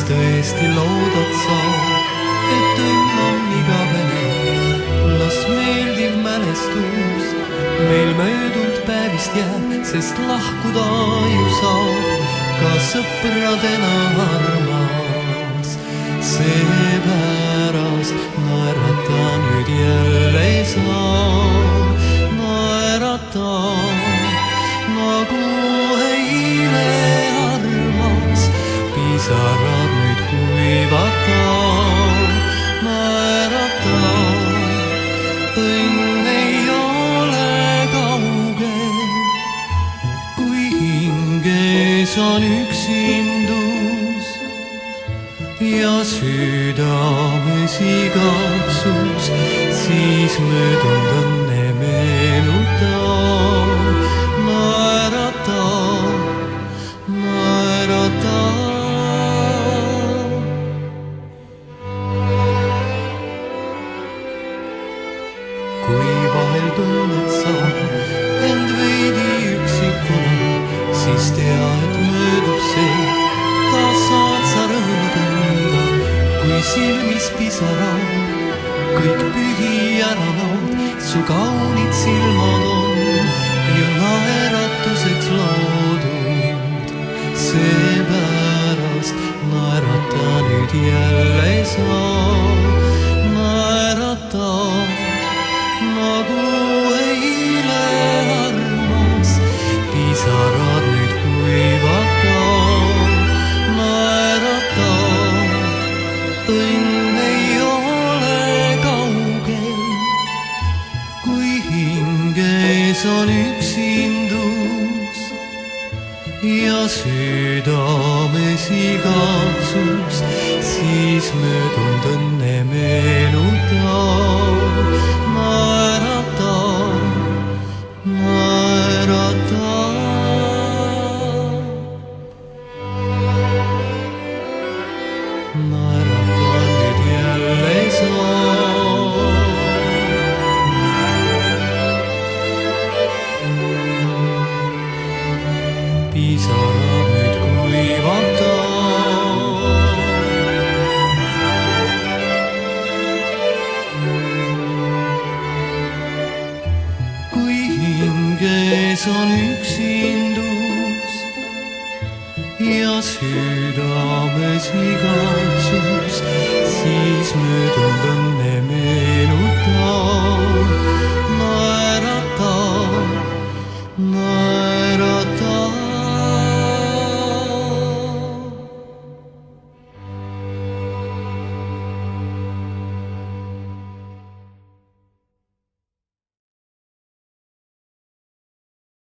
tõesti loodad sa, et õnn on igavene, las meeldiv mälestus meil möödunud päevist jääb, sest lahkuda ju saab ka sõpradena armas. Seepärast naerata nüüd jälle saa, naerata nagu eile armas, pisarad nüüd kuivata, naerata. Õnn ei ole kaugel, kui hinges on üksindus ja südames igatsus, siis möödunud õnne meenuta, naerata, naerata. Kui vahel tunned sa end veidi üksikuna, siis tea, et möödub see, taas saad sa rõõmu tunda, kui silmis pisarad kõik pühi ära naud, su kaunid silmad on ju naeratuseks loodud. Seepärast naerata nüüd jälle saa, naerata nagu eile armas, pisarad nüüd kuivata, naerata. Õnn ei ole kaugel, kui hinges on üksindus ja südames igatsus, siis möödunud õnne meenuta, naerata, naerata. Naerata nüüd jälle saa, pisarad nüüd kuivata. Kui hinges on üksindus ja südames igatsus, siis möödunud on